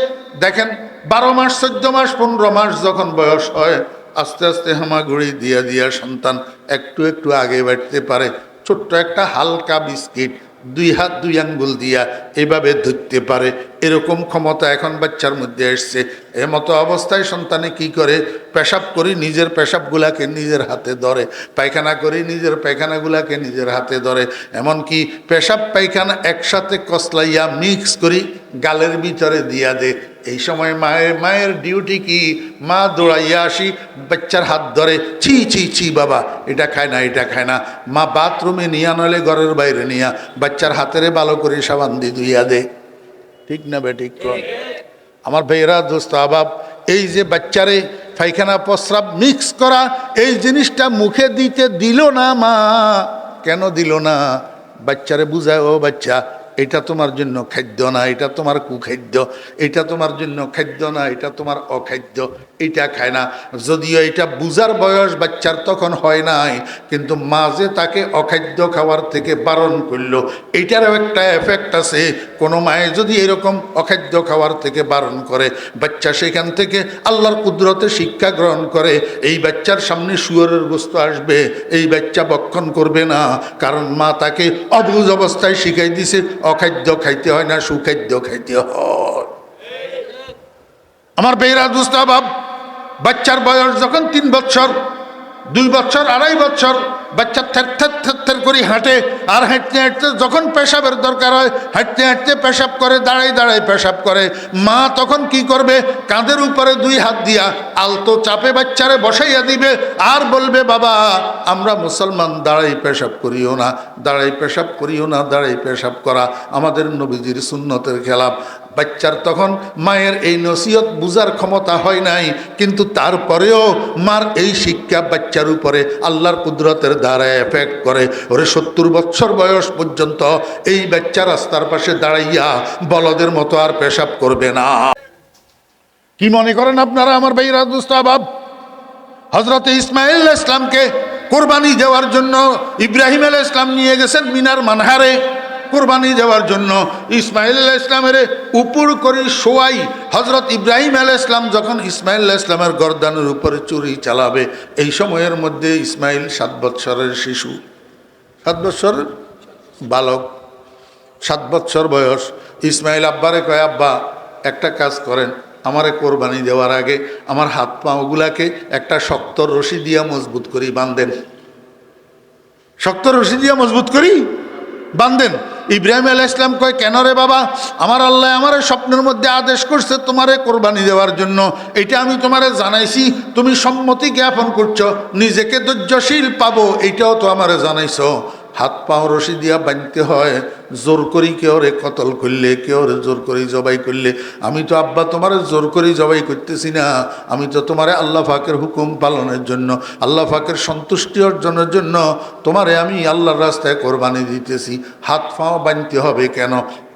দেখেন 12 মাস, 14 মাস, 15 মাস যখন বয়স হয়, আস্তে আস্তে হামাগুড়ি দিয়া দিয়া সন্তান একটু একটু আগে বাড়তে পারে। ছোট্ট একটা হালকা বিস্কিট 2 হাত 2 আঙ্গুল দিয়া এভাবে ধরতে পারে, এরকম ক্ষমতা এখন বাচ্চার মধ্যে এসছে। এমতো অবস্থায় সন্তানে কি করে? পেশাব করি নিজের পেশাবগুলাকে নিজের হাতে ধরে, পায়খানা করি নিজের পায়খানাগুলাকে নিজের হাতে ধরে, এমনকি পেশাব পায়খানা একসাথে কসলাইয়া মিক্স করি গালের ভিতরে দিয়া দে। এই সময় মায়ের ডিউটি কি? মা দৌড়াইয়া আসি, বাচ্চার হাত ধরে, ছি ছি ছি বাবা, এটা খায় না, এটা খায় না। মা বাথরুমে নিয়া, নইলে ঘরের বাইরে নিয়া বাচ্চার হাতেরে ভালো করে সাবান দিয়ে ধুইয়া দে। ঠিক না বে ঠিক? আমার ভাইয়েরা, দোস্ত আবাব, এই যে বাচ্চারে পায়খানা প্রস্রাব মিক্স করা এই জিনিসটা মুখে দিতে দিল না মা। কেন দিল না? বাচ্চারে বুঝায়, ও বাচ্চা, এটা তোমার জন্য খাদ্য না, এটা তোমার কুখাদ্য, এটা তোমার জন্য খাদ্য না, এটা তোমার অখাদ্য, এটা খায় না। যদিও এটা বুঝার বয়স বাচ্চার তখন হয় নাই, কিন্তু মাঝে তাকে অখাদ্য খাওয়ার থেকে বারণ করলো, এইটারও একটা এফেক্ট আছে। কোনো মায়ে যদি এরকম অখাদ্য খাওয়ার থেকে বারণ করে, বাচ্চা সেখান থেকে আল্লাহর কুদরতে শিক্ষা গ্রহণ করে, এই বাচ্চার সামনে শুয়োরের গোস্ত আসবে, এই বাচ্চা বক্ষণ করবে না, কারণ মা তাকে অবুঝ অবস্থায় শিখাই দিছে অখাদ্য খাইতে হয় না, সুখাদ্য খাইতে হয়। আমার বেয়েরা দুস্তাবাব, বাচ্চার বয়স যখন 3 বছর, 2 বছর, 2.5 বছর, বাচ্চা থের থের থের থের করে হাঁটে, আর হাঁটতে হাঁটতে যখন পেশাবের দরকার হয়, হাঁটতে হাঁটতে পেশাব করে, দাঁড়াই দাঁড়াই পেশাব করে, মা তখন কি করবে? কাঁধের উপরে 2 হাত দিয়া আলতো চাপে বাচ্চারে বসাইয়া দিবে, আর বলবে, বাবা আমরা মুসলমান, দাঁড়াই পেশাব করিও না, দাঁড়াই পেশাব করিও না। দাঁড়াই পেশাব করা আমাদের নবীজির সুন্নতের খেলাফ। বাচ্চার তখন মায়ের এই নসিহত বুঝার ক্ষমতা হয় নাই, কিন্তু তারপরেও মার এই শিক্ষা বাচ্চার উপরে আল্লাহর কুদরতের দ্বারা এফেক্ট করে। ওরে 70 বছর বয়স পর্যন্ত এই বাচ্চা রাস্তার পাশে দাঁড়াইয়া বলদের মতো আর পেশাব করবে না। কি মনে করেন আপনারা আমার ভাইরা দুস্তাবাব? হজরতে ইসমাইল ইসলামকে কোরবানি দেওয়ার জন্য ইব্রাহিম আলাইহিস সালাম নিয়ে গেছেন মিনার মানহারে কোরবানি দেওয়ার জন্য। ইসমাইল আলাইহিস সালামের উপর করে শোয়াই হজরত ইব্রাহিম আলাইহিস সালাম যখন ইসমাইল আলাইহিস সালামের গর্দানের উপরে চুরি চালাবে, এই সময়ের মধ্যে ইসমাইল 7 বছরের শিশু, 7 বছরের বালক, 7 বছর বয়স। ইসমাইল আব্বারে কয়, আব্বা একটা কাজ করেন, আমারে কোরবানি দেওয়ার আগে আমার হাত পাগুলাকে একটা শক্ত রশি দিয়া মজবুত করি বাঁধেন, শক্ত রশি দিয়া মজবুত করি বাঁধেন। ইব্রাহিম আলাইহিস সালাম কয়, কেন রে বাবা? আমার আল্লাহ আমারে স্বপ্নের মধ্যে আদেশ করছে তোমারে কোরবানি দেওয়ার জন্য, এটা আমি তোমারে জানাইছি, তুমি সম্মতি জ্ঞাপন করছো, নিজেকে ধৈর্যশীল পাবো, এইটাও তো আমারে জানাইছো। হাত পাও রশি দিয়া বাঁধতে হয়, জোর করি কেউ রে কতল করলে, কেউ রে জোর করি জবাই করলে। আমি তো আব্বা তোমারে জোর করি জবাই করতেছি না, আমি তো তোমারে আল্লাহ পাকের হুকুম পালনের জন্য, আল্লাহ পাকের সন্তুষ্টি অর্জনের জন্য তোমারে আমি আল্লাহর রাস্তায় কোরবানি দিতেছি, হাত পাও বাঁধতে হবে কেন?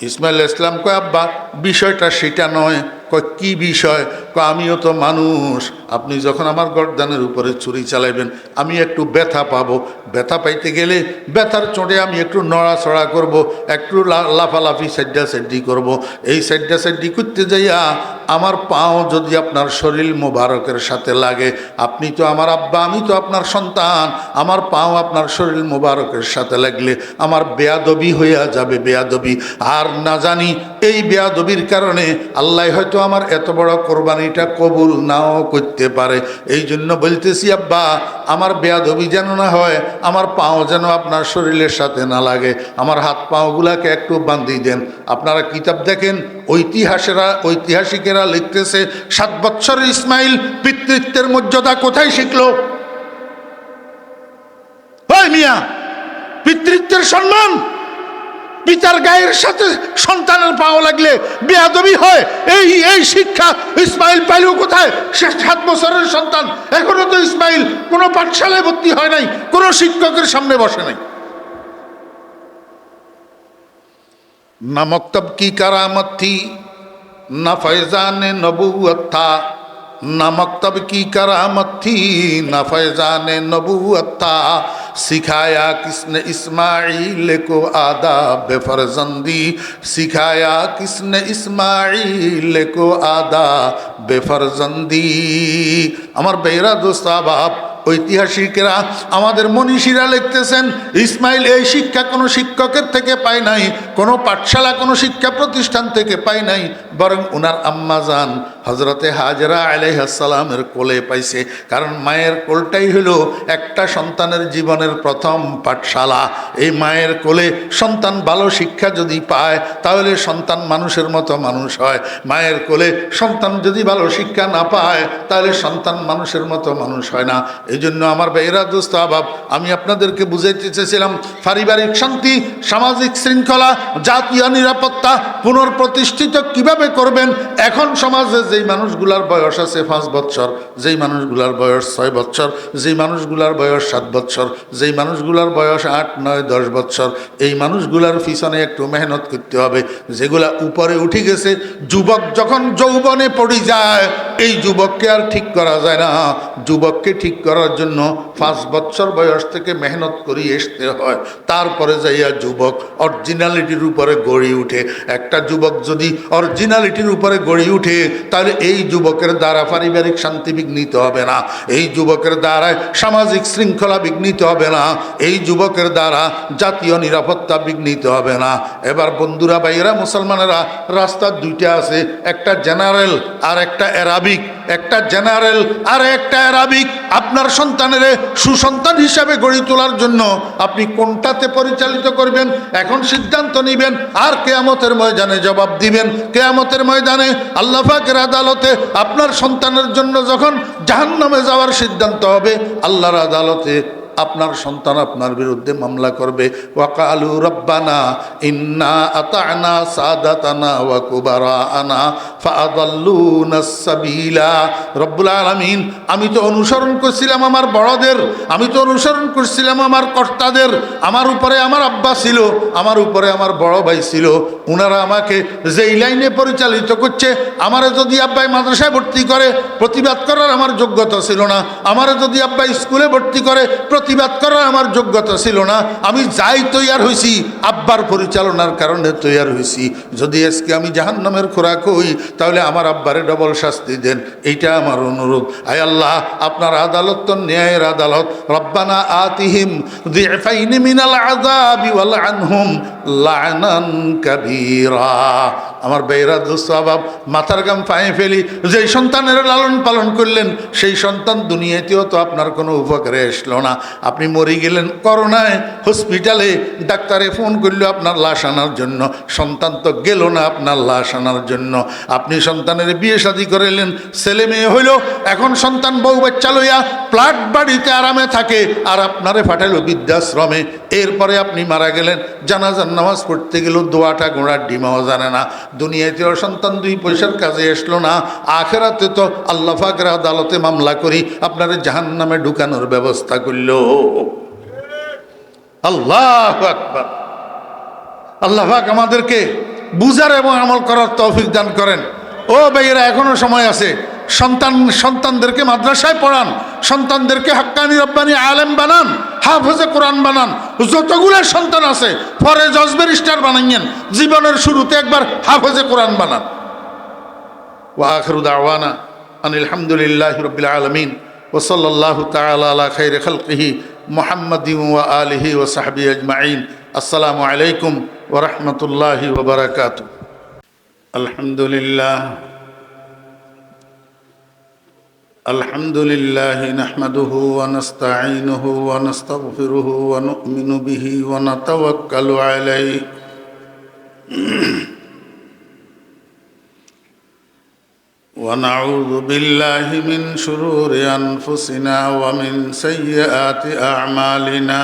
ইসমাইল ইসলাম কয়, আব্বা বিষয়টা সেটা নয়। কয়, কি বিষয়? কয়, আমিও তো মানুষ, আপনি যখন আমার গর্দানের উপরে ছুরি চালাইবেন আমি একটু ব্যথা পাবো, ব্যথা পাইতে গেলে ব্যথার চোটে আমি একটু নড়াচড়া করব, একটু লাফালাফি সাইডা সাইডি করব। এই সাইডা সাইডি করতে যাইয়া আমার পাও যদি আপনার শরীর মোবারকের সাথে লাগে, আপনি তো আমার আব্বা, আমি তো আপনার সন্তান, আমার পাও আপনার শরীর মোবারকের সাথে লাগলে আমার বেয়াদবি হইয়া যাবে, বেয়াদবি। আর না জানি এই বেয়াদবির কারণে আল্লাহ হয়তো আমার এত বড় কোরবানিটা কবুল নাও করতে পারে। এই জন্য বলতেছি আব্বা, আমার বেয়াদবি যেন না হয়, আমার পাও যেন আপনার শরীরের সাথে না লাগে, আমার হাত পাওগুলাকে একটু বান্ধি দেন। আপনারা কিতাব দেখেন, ঐতিহাসিকেরা লিখতেছে 7 বছরের ইসমাইল পিতৃত্বের মর্যাদা কোথায় শিখলো? ওই মিয়া, পিতৃত্বের সম্মান, পিতার গায়ের সাথে সন্তানের পাওয়া লাগলে বেয়াদবি হয়, এই শিক্ষা ইসমাইল পাইল কোথায়? সে 7 বছরের সন্তান, এখনো তো ইসমাইল কোনো পাঠশালায় ভর্তি হয় নাই, কোনো শিক্ষকের সামনে বসে নাই। না মক্তব কি কারামত থি, না ফয়জানে নবুয়ত থা, ना मकतब की करामत थी ना फैज़ान नबूवत था, सिखाया किसने इस्माइल को आदाब बेफरजंदी, सिखाया किसने इस्माइल को आदाब बेफरजंदी। আমার বেরা দোস্ত বাপ, ঐতিহাসিকেরা, আমাদের মনীষীরা লিখতেছেন, ইসমাইল এই শিক্ষা কোনো শিক্ষকের থেকে পায় নাই, কোনো পাঠশালা, কোনো শিক্ষা প্রতিষ্ঠান থেকে পায় নাই, বরং ওনার আম্মা জান হজরতে হাজরা আলাইহিস সালামের কোলে পাইছে। কারণ মায়ের কোলটাই হলো একটা সন্তানের জীবনের প্রথম পাঠশালা। এই মায়ের কোলে সন্তান ভালো শিক্ষা যদি পায় তাহলে সন্তান মানুষের মতো মানুষ হয়। মায়ের কোলে সন্তান যদি ভালো শিক্ষা না পায় তাহলে সন্তান মানুষের মতো মানুষ হয় না। এই জন্য আমার ভাইরা, দোস্ত, আবাব, আমি আপনাদেরকে বুঝাইতে চেয়েছিলাম পারিবারিক শান্তি, সামাজিক শৃঙ্খলা, জাতীয় নিরাপত্তা পুনঃপ্রতিষ্ঠিত কিভাবে করবেন। এখন সমাজে যেই মানুষগুলার বয়স আছে 5 বছর, যেই মানুষগুলার বয়স 6 বছর, যেই মানুষগুলার বয়স 7 বছর, যেই মানুষগুলার বয়স 8, 9, 10 বছর, এই মানুষগুলার পিছনে একটু মেহনত করতে হবে। যেগুলা উপরে উঠে গেছে, যুবক যখন যৌবনে পড়ে যায়, এই যুবককে আর ঠিক করা যায় না। যুবককে ঠিক করার জন্য 5 বছর বয়স থেকে মেহনত করে আসতে হয়, তারপরে যাইয়া যুবক অরিজিনালিটির উপরে গড়ে উঠে। একটা যুবক যদি অরিজিনালিটির উপরে গড়ে উঠে তাহলে এই যুবকের দ্বারা পারিবারিক শান্তি বিঘ্নিত হবে না, এই যুবকের দ্বারা সামাজিক শৃঙ্খলা বিঘ্নিত হবে না, এই যুবকের দ্বারা জাতীয় নিরাপত্তা বিঘ্নিত হবে না। এবার বন্ধুরা, ভাইয়েরা, মুসলমানেরা, রাস্তা দুইটা আছে, একটা জেনারেল আর একটা অ্যারাবিক। একটা জেনারেল আর একটা অ্যারাবিক। আপনার সন্তানের সুসন্তান হিসাবে গড়ে তোলার জন্য আপনি কোনটাতে পরিচালিত করবেন এখন সিদ্ধান্ত নেবেন, আর কিয়ামতের ময়দানে জবাব দিবেন। কিয়ামতের ময়দানে আল্লাহ পাকের আদালতে আপনার সন্তানের জন্য যখন জাহান্নামে যাওয়ার সিদ্ধান্ত হবে, আল্লাহর আদালতে আপনার সন্তান আপনার বিরুদ্ধে মামলা করবে। ওয়াকালু রব্বানা ইন্না আতা'না সাদাতানা ওয়া কুবারানা ফাআদাল্লুনাস সাবিলা। রব্বুল আলামিন, আমি তো অনুসরণ করছিলাম আমার বড়দের, আমি তো অনুসরণ করছিলাম আমার কর্তাদের। আমার উপরে আমার আব্বা ছিল, আমার উপরে আমার বড় ভাই ছিল, ওনারা আমাকে যেই লাইনে পরিচালিত করছে, আমারে যদি আব্বাই মাদ্রাসায় ভর্তি করে প্রতিবাদ করার আমার যোগ্যতা ছিল না, আমারে যদি আব্বাই স্কুলে ভর্তি করে প্রতিবাদ করার আমার যোগ্যতা ছিল না। আমি যাই তৈয়ার হয়েছি আব্বার পরিচালনার কারণে তৈয়ার হয়েছি। যদি আজকে আমি জাহান্নামের খোরাক হই তাহলে আমার আব্বারে ডবল শাস্তি দেন, এইটা আমার অনুরোধ। আয় আল্লাহ, আপনার আদালত তো ন্যায়ের আদালত। রব্বানা আতিহিম যিফাইনি মিনাল আযাবি ওয়াল আনহুম লা'নান কাবীরা। আমার বেয়রা দুঃসাবাব, মাথার গাম পায়ে ফেলি, যেই সন্তানের লালন পালন করলেন সেই সন্তান দুনিয়াতেও তো আপনার কোনো উপকারে আসলো না। আপনি মরে গেলেন করোনায়, হসপিটালে ডাক্তারে ফোন করলো আপনার লাশ আনার জন্য, সন্তান তো গেল না আপনার লাশ আনার জন্য। আপনি সন্তানের বিয়ে শাদী করাইলেন, ছেলে মেয়ে হইল, এখন সন্তান বউ বাচ্চা লইয়া ফ্ল্যাট বাড়িতে আরামে থাকে, আর আপনারে পাঠাইল বৃদ্ধাশ্রমে। এরপরে আপনি মারা গেলেন, জানাজার নামাজ পড়তে গেল দোয়াটা গোড়ার ডিমাও জানে না। দুনিয়াতেও সন্তান 2 পয়সার কাজে আসলো না, আখেরাতে তো আল্লাহ পাকের আদালতে মামলা করি আপনারে জাহান্নামে ঢুকানোর ব্যবস্থা করল। আল্লাহু আকবার। আল্লাহ পাক আমাদেরকে বুঝার এবং আমল করার তৌফিক দান করেন। ও ভাইয়েরা, এখনো সময় আছে। সন্তানদেরকে মাদ্রাসায় পড়ান, সন্তানদেরকে হাক্কানি রব্বানি আলেম বানান, হাফেজে কোরআন বানান। যতগুলো সন্তান আছে পরে জজ ব্যারিস্টার বানাইয়েন, জীবনের শুরুতে একবার হাফেজে কোরআন বানান। ওয়া আখিরু দাওয়ানা আনিল হামদুলিল্লাহি রাব্বিল আলামিন ওয়া সাল্লাল্লাহু তাআলা আলা খাইরি খালকিহি মুহাম্মাদিন ওয়া আলিহি ওয়া সাহবিহি আজমাইন। আসসালামু আলাইকুম ওয়া রাহমাতুল্লাহি ওয়া বারাকাতুহু। আলহামদুলিল্লাহ আলহামদুলিল্লাহি নাহমাদুহু ওয়া নাস্তাঈনুহু ওয়া নাস্তাগফিরুহু ওয়া নু'মিনু বিহি ওয়া নাতাওয়াক্কালু আলাইহি ওয়া নাউযু বিল্লাহি মিন শুরুরি আনফুসিনা ওয়া মিন সাইয়্যাতি আ'মালিনা।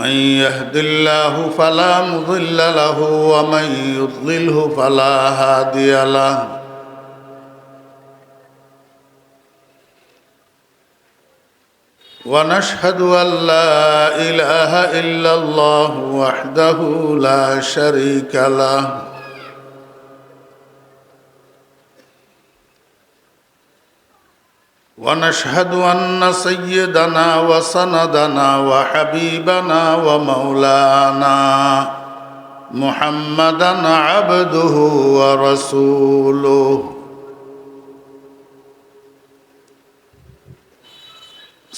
من يهد الله فلا مضل له ومن يضلله فلا هادي له. ونشهد أن لا إله إلا الله وحده لا شريك له. ونشهد أن سيدنا وسندنا وحبيبنا ومولانا محمدا عبده ورسوله.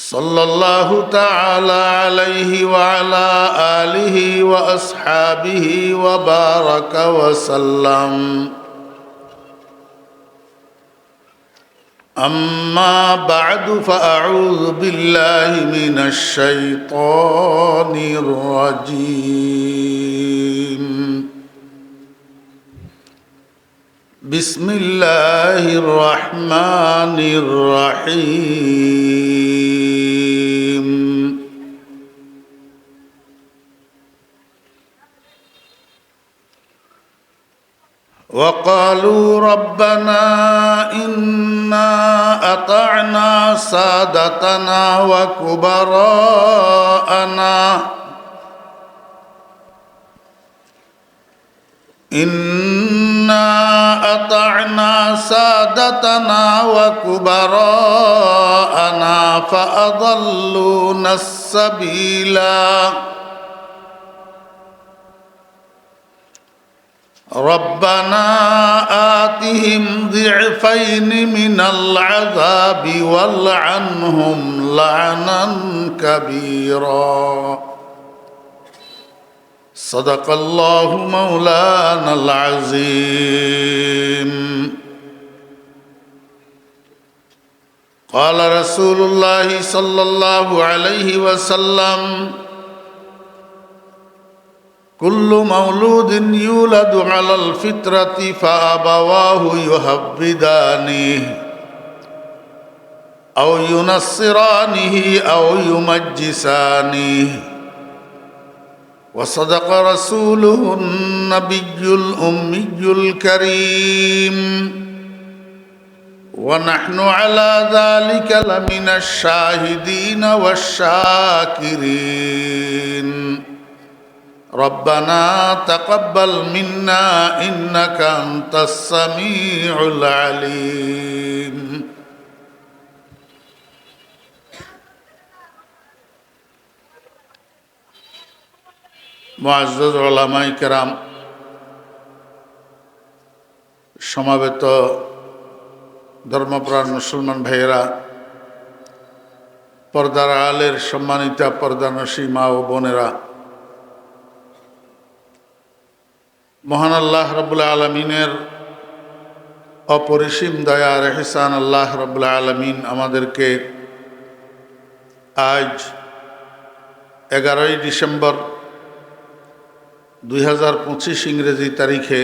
صلى الله تعالى عليه وعلى آله وأصحابه وبارك وسلم. أما بعد فأعوذ بالله من الشيطان الرجيم. بسم الله الرحمن الرحيم. وقالوا ربنا إنا أطعنا سادتنا وكبراءنا فأضلونا السبيلا. ربنا آتهم ضعفين من العذاب والعنهم لعنا كبيرا. صدق الله مولانا العظيم. قال رسول الله صلى الله عليه وسلم: كل مولود يولد على الفطرة فأبواه يهودانه أو ينصرانه أو يمجسانه. وصدق رسوله النبي الأمي الكريم. ونحن على ذلك لمن الشاهدين والشاكرين. ربنا تقبل منا إنك أنت السميع العليم. মুআজ্জাজ উলামায়ে কেরাম, সমাবেত ধর্মপ্রাণ মুসলমান ভাইয়েরা, পর্দার আলের সম্মানিতা পর্দানশী মা ও বোনেরা, মহান আল্লাহ রাব্বুল আলামিনের অপরিসীম দয়া আর ইহসান আল্লাহ রাব্বুল আলামিন আমাদেরকে আজ 11ই ডিসেম্বর 2025 ইংরেজি তারিখে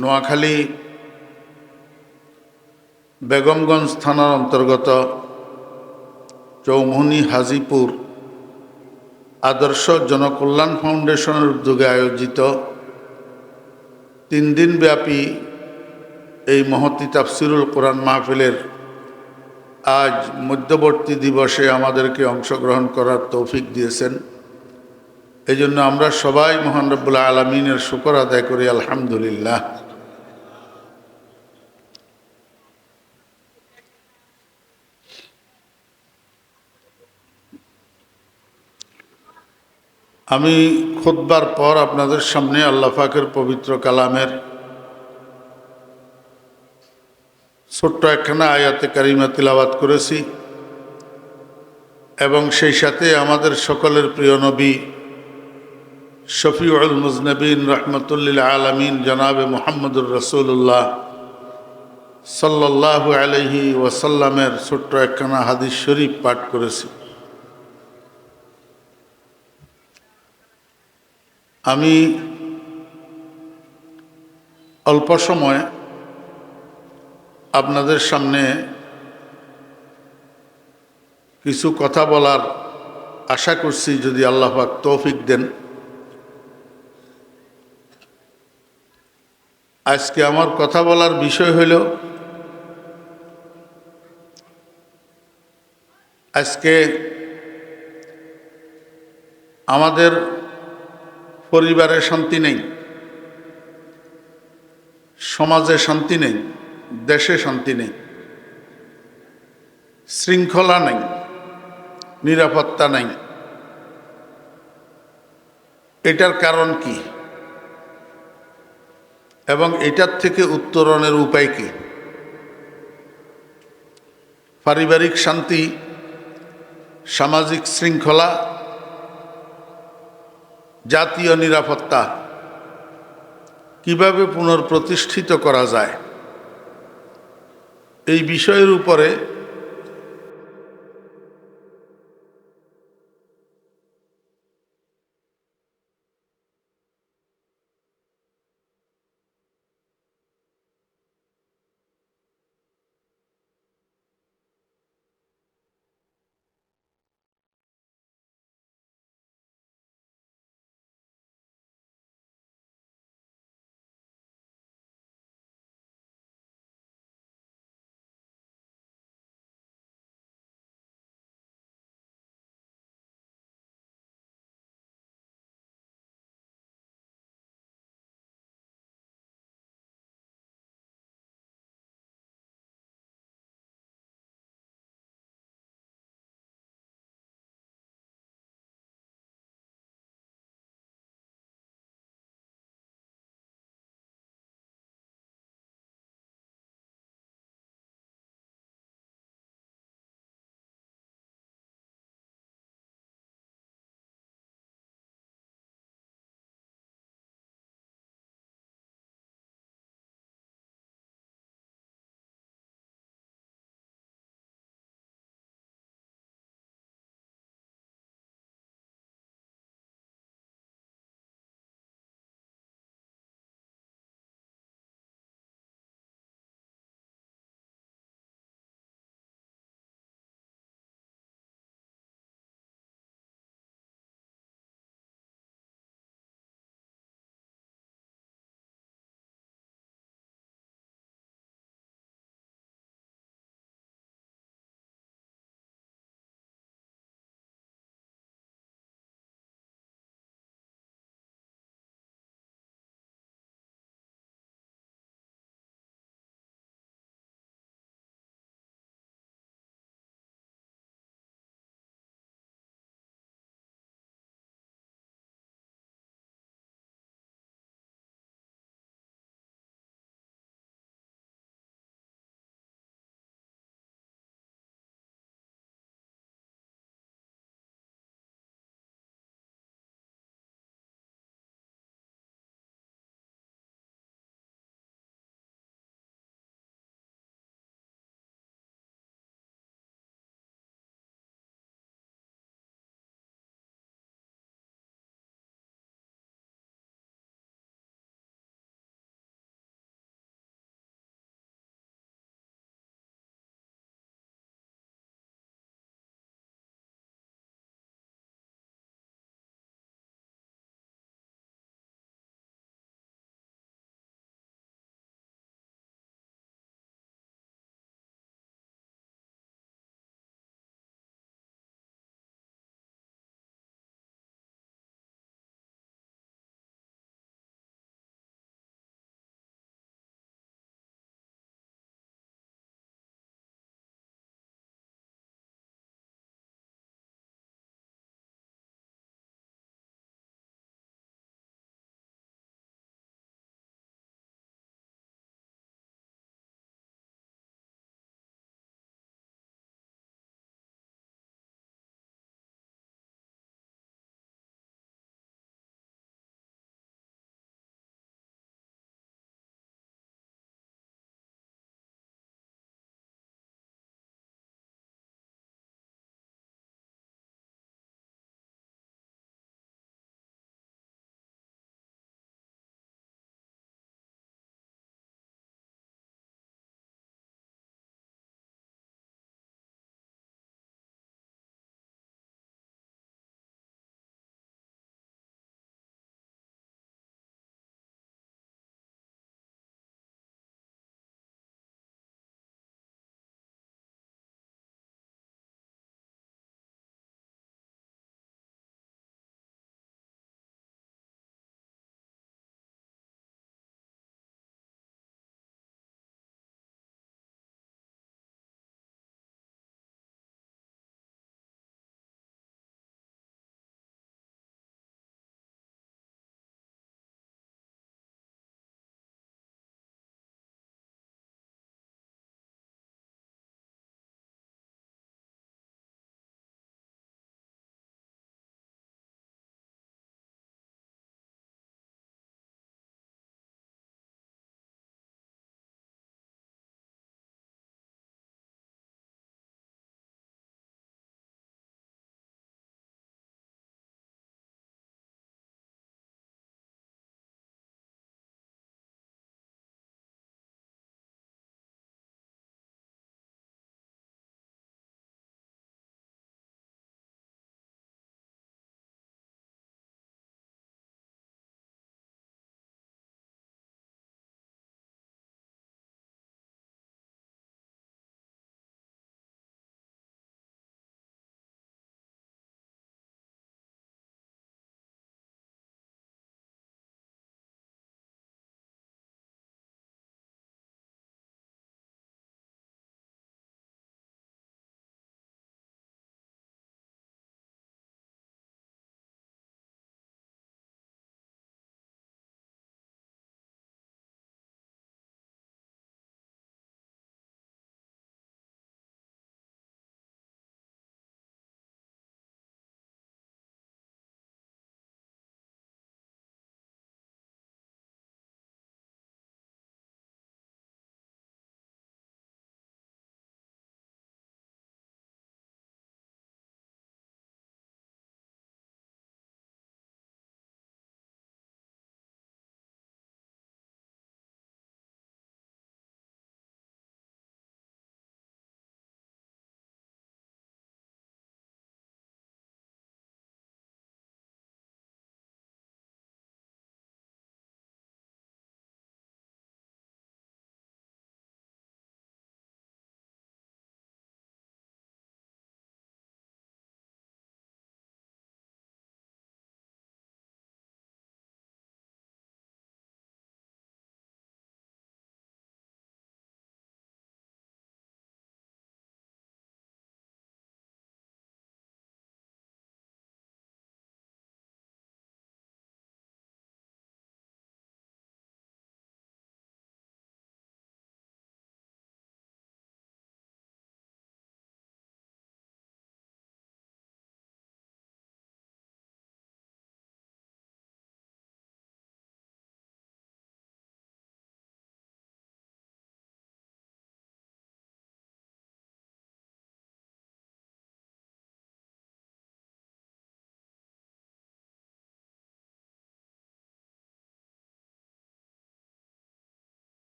নোয়াখালী বেগমগঞ্জ থানার অন্তর্গত চৌমুহনী হাজিপুর আদর্শ জনকল্যাণ ফাউন্ডেশনের উদ্যোগে আয়োজিত 3 দিনব্যাপী এই মহতী তাফসিরুল কোরআন মাহফিলের আজ মধ্যবর্তী দিবসে আমাদেরকে অংশগ্রহণ করার তৌফিক দিয়েছেন। এই জন্য আমরা সবাই মহান রব্বুল আলামিনের শুকর আদায় করি, আলহামদুলিল্লাহ। আমি খুতবার পর আপনাদের সামনে আল্লাহ পাকের পবিত্র কালামের ছোট্ট একখানা আয়াতে কারিমা তিলাওয়াত করেছি এবং সেই সাথে আমাদের সকলের প্রিয় নবী শফিউল মুজনবিন রহমতুল্লিল আলমিন জনাবে মুহাম্মদুর রাসূলুল্লাহ সাল্লাল্লাহু আলাইহি ওয়াসাল্লামের ছোট্ট একখানা হাদিস শরীফ পাঠ করেছি। আমি অল্প সময় আপনাদের সামনে কিছু কথা বলার আশা করছি, যদি আল্লাহ পাক তৌফিক দেন। আজকে আমার কথা বলার বিষয় হইল, আজকে আমাদের পরিবারে শান্তি নেই, সমাজে শান্তি নেই, দেশে শান্তি নেই, শৃঙ্খলা নেই, নিরাপত্তা নেই। এটার কারণ কি এবং এটার থেকে উত্তরণের উপায় কি? পারিবারিক শান্তি, সামাজিক শৃঙ্খলা, জাতীয় নিরাপত্তা কিভাবে পুনর্প্রতিষ্ঠিত করা যায়, এই বিষয়ের উপরে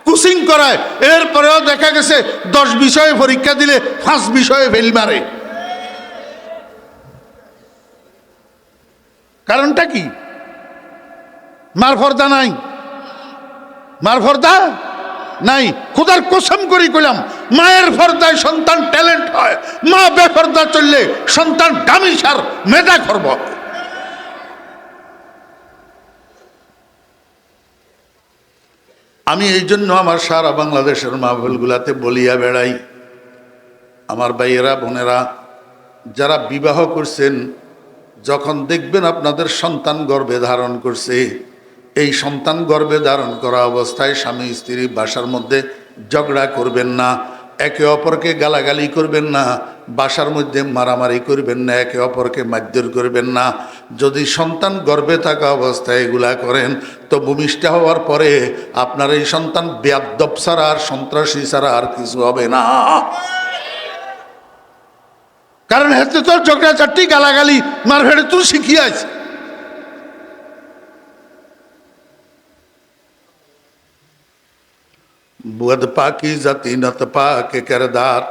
কোচিং করায়, এরপরেও দেখা গেছে 10 বিষয়ে পরীক্ষা দিলে 5 বিষয়ে ফেল মারে। কারণটা কি? মার পর্দা নাই, মার পর্দা নাই। খোদার কসম করি কইলাম, মায়ের পর্দায় সন্তান ট্যালেন্ট হয়, মা বেপর্দা চললে সন্তান ডামিসার মেধা করব। আমি এই জন্য আমার সারা বাংলাদেশের মাহফিলগুলাতে বলিয়া বেড়াই, আমার ভাইয়েরা বোনেরা যারা বিবাহ করছেন, যখন দেখবেন আপনাদের সন্তান গর্ভে ধারণ করছে, এই সন্তান গর্ভে ধারণ করা অবস্থায় স্বামী স্ত্রী বাসার মধ্যে ঝগড়া করবেন না, একে অপরকে গালাগালি করবেন না, বাসার মধ্যে মারামারি করবেন না, একে অপরকে মারধর করবেন না। যদি সন্তান গর্ভে থাকা অবস্থায় এগুলা করেন, তো ভূমিষ্ঠ হওয়ার পরে আপনার এই সন্তান বেয়াদব ছাড়া আর সন্ত্রাসী ছাড়া আর কিছু হবে না। কারণ হেতে তোর ঝগড়া চারটি গালাগালি মারভেড়ে তুই শিখিয়াছ। বুয়াদ পাকি জাতি নত পাকে কেরদার,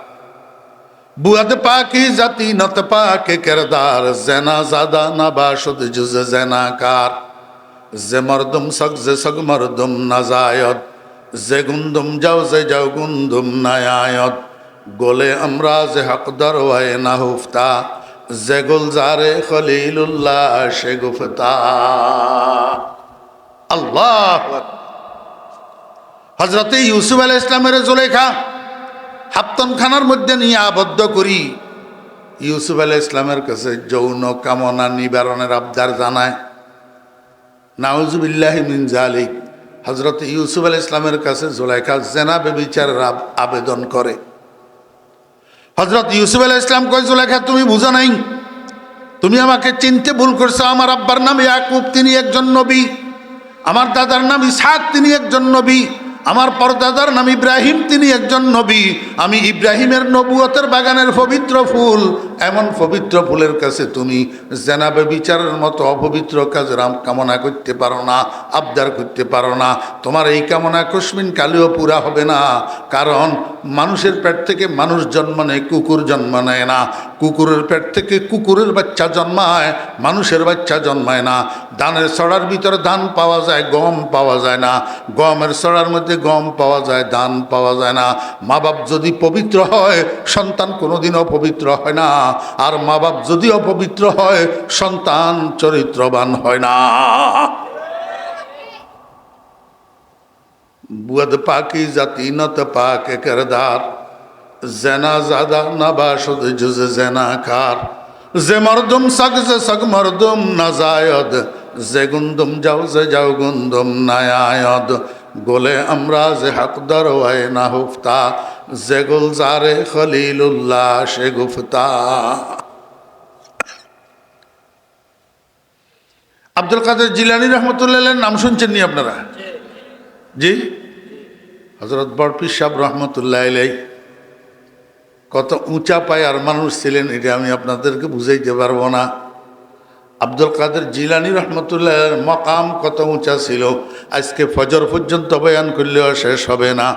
বুয়াদ পাকি জাতি নত পাকে কেরদার, জেনা জাদা নাবাশুদ জুজ জেনাকার, যে মরদুম সগ যে সগ মরদুম নাজায়ত, যে গুন্দুম যাও যে যাও গুন্দুম নায়ায়ত, গোলে আমরা যে হকদার ওয়ায় না হুফতা, যে গুলজারে খলিলুল্লাহ সে গুফতা। আল্লাহ। হযরতে ইউসুফ আলাইহিস সালামের জুলেখা হাপ্তনখানার মধ্যে নিয়ে আবদ্ধ করি ইউসুফ আলাইহিস সালামের কাছে যৌন কামনা নিবারণের আবদার জানায়। নাউজুবিল্লাহি মিন যালিক। হযরতে ইউসুফ আলাইহিস সালামের কাছে জুলেখা জেনা ব্যভিচারের আবেদন করে। হযরত ইউসুফ আলাইহিস সালাম কয়, জুলেখা তুমি বুঝো নাই, তুমি আমাকে চিনতে ভুল করছো। আমার আব্বার নাম ইয়াকুব, তিনি একজন নবী। আমার দাদার নাম ইসহাক, তিনি একজন নবী। আমার পরদাদার নাম ইব্রাহিম, তিনি একজন নবী। আমি ইব্রাহিমের নবুয়তের বাগানের পবিত্র ফুল, এমন পবিত্র ফুলের কাছে তুমি জেনাবে বিচারের মতো অপবিত্র কাজের কামনা করতে পারো না, আবদার করতে পারো না। তোমার এই কামনা কসমিন কালেও পুরা হবে না। কারণ মানুষের পেট থেকে মানুষ জন্ম নেয়, কুকুর জন্ম নেয় না। কুকুরের পেট থেকে কুকুরের বাচ্চা জন্মায়, মানুষের বাচ্চা জন্মায় না। ধানের ছড়ার ভিতরে ধান পাওয়া যায়, গম পাওয়া যায় না। গমের ছড়ার মধ্যে গম পাওয়া যায়, ধান পাওয়া যায় না। মা বাপ যদি পবিত্র হয়, সন্তান কোনোদিন অপবিত্র হয় না। আর মা বাপ যদি অপবিত্র হয়, সন্তান চরিত্রবান হয় না। বুয়াদ পাকি জাতি নত পাকে কেরদার, জেনা জাদা নাবাশুদ জুজ জেনাকার, যে মরদুম সগ যে সগ মরদুম নাজায়দ, যে গুন্দুম যাও যে যাও গুন্দুম নায়ায়দ, গোলে আমরা যে হকদার ওয়ায় না হুফতা, যে গুলজারে খলিলুল্লাহ সে গুফতা। আব্দুল কাদের জিলানী রহমতুল্লাহ নাম শুনছেন নি আপনারা? জি। হযরত বড়পীর সাহেব রহমতুল্লাহ আলাইহি কত উঁচা পায়ার মানুষ ছিলেন, এটা আমি আপনাদেরকে বুঝাইতে পারবো না। আব্দুল কাদের জিলানী রহমতুল্লাহের মকাম কত উঁচা ছিল, আজকে ফজর পর্যন্ত বয়ান করলেও শেষ হবে না।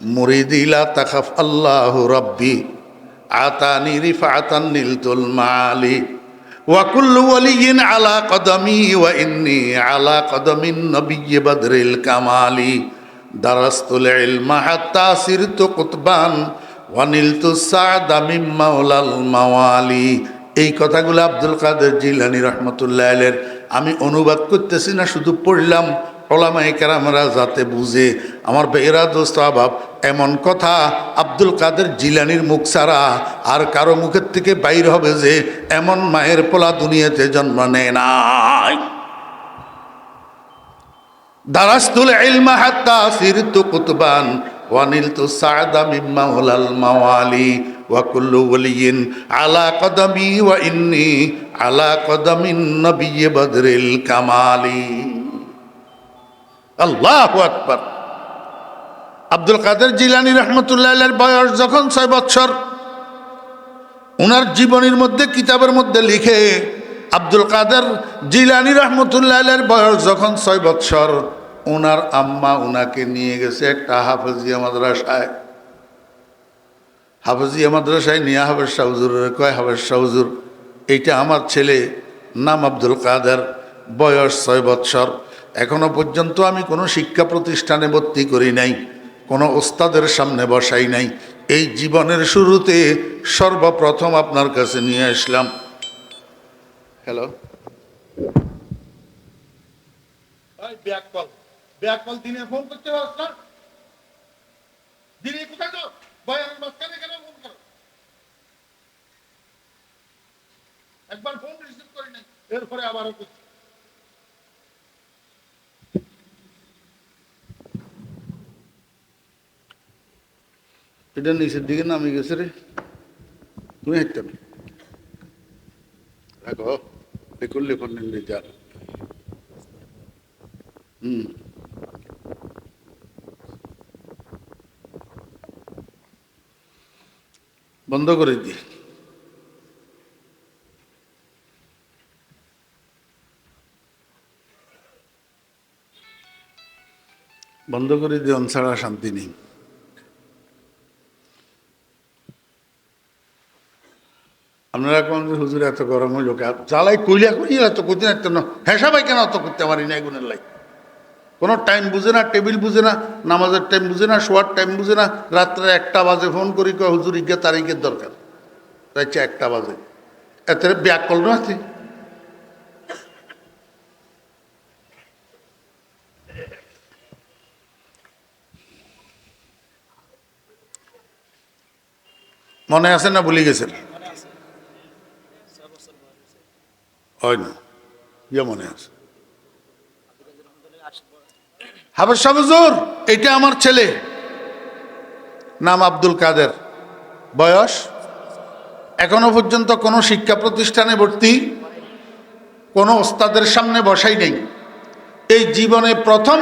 মুরিদি লা তাখাফ আল্লাহু রাব্বি আতানি রিফাতান নিলতুল মালি, ওয়া কুল্লু ওয়ালিয়িন আলা কদমি ওয়া ইন্নী আলা কদমিন নবিয়্যি বদরিল কামালি, দারাস্তুল ইলমা হাত্তা সিরতু কুতবান ওয়া নিলতু সা'দা মিন মাওলাল মাওয়ালি। এই কথাগুলো আব্দুল কাদের জিলানী রহমতুল্লাহ আলাইহির আমি অনুবাদ করতেছি না, শুধু পড়লাম ওলামায়ে কেরামরা যাতে বুঝে। আমার বেরা দোস্ত আবাব, এমন কথা আব্দুল কাদের জিলানীর মুখ ছাড়া আর কারো মুখের থেকে বাইর হবে যে এমন মায়ের পোলা দুনিয়াতে জন্ম নেয় নাই। দারাস্তুল ইলমা হাত্তা সিরতু কুতবান ওয়া নিলতু সা'দা মিন মাওলাল মাওয়ালি, ওয়া কুল্লু ওয়ালিয়িন আলা কদমি ওয়া ইন্নী আলা কদমিন নবিয়্যি বদরিল কামালি। আল্লাহু আকবার। আব্দুল কাদের জিলানী রহমতুল্লাহ আলাইহির বয়স যখন 6 বছর, ওনার জীবনীর মধ্যে কিতাবের মধ্যে লিখে আব্দুল কাদের জিলানী রহমতুল্লাহ আলাইহির বয়স যখন 6 বছর, ওনার আম্মা ওনাকে নিয়ে গেছে একটা হাফেজিয়া মাদ্রাসায়। হাফেজিয়া মাদ্রাসায় নিয়ে হাফেজ শাহ হুজুরের কয়, হাফেজ শাহ হুজুর, এইটা আমার ছেলে, নাম আব্দুল কাদের, বয়স 6 বৎসর, এখনো পর্যন্ত আমি কোনো শিক্ষা প্রতিষ্ঠানে ভর্তি করি নাই, কোনো ওস্তাদের সামনে বসাই নাই, এই জীবনের শুরুতে সর্বপ্রথম আপনার কাছে নিয়ে আসলাম। হ্যালো, ব্যাকল দিনে ফোন করতে পারছ না? দিনে কোথায় যাও? বয়ানের মাঝখানে কেন ফোন করো? একবার ফোন রিসিভ করি নাই, এরপরে আবারও করছি। এটা নিচের দিকে নামে গেছে রে, তুমি হাঁটতে না রাখো, লিখুন লিখুন নিলে যার। বন্ধ করে দিই। বন্ধ করে দিয়ে ছাড়া শান্তি নেই। আপনারা কোন হুজুর এত গরম হইল, জ্বালাই কইলা কইলা এত করতে না, হ্যাঁ সবাই কেন অত করতে পারি না? এগুনের লাই কোনো টাইম বুঝে না, টেবিল বুঝে না, নামাজের টাইম বুঝে না, শোয়ার টাইম বুঝে না। রাত্রে 1টা বাজে ফোন করি, কয় হুজুর ইজ্ঞা তারিখের দরকার, রাইছে 1টা বাজে, এত ব্যাক কল না আছে। মনে আছে না ভুলে গেছেন? হয় না, ইয়ে মনে আছে। হাফেজ শাহ হুজুর, এটা আমার ছেলে, নাম আব্দুল কাদের, বয়স এখনো পর্যন্ত কোনো শিক্ষা প্রতিষ্ঠানে ভর্তি, কোনো ওস্তাদের সামনে বসাই নেই, এই জীবনে প্রথম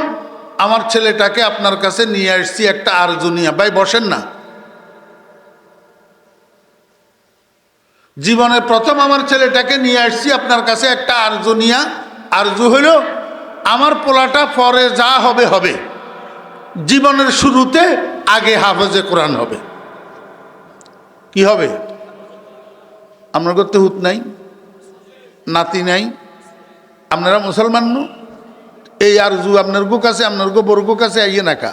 আমার ছেলেটাকে আপনার কাছে নিয়ে আসছি একটা আরজু নিয়ে। ভাই বসেন না। জীবনে প্রথম আমার ছেলেটাকে নিয়ে আসছি আপনার কাছে একটা আরজু নিয়া। আরজু হইল আমার পোলাটা পরে যা হবে হবে, জীবনের শুরুতে আগে হাফেজে কোরআন হবে। কি হবে? আপনার করতে হুত নাই, নাতি নাই, আপনারা মুসলমান নু, এই আরজু আপনার গো কাছে, আপনার গো বড় গো কাছে আইয়ে নাকা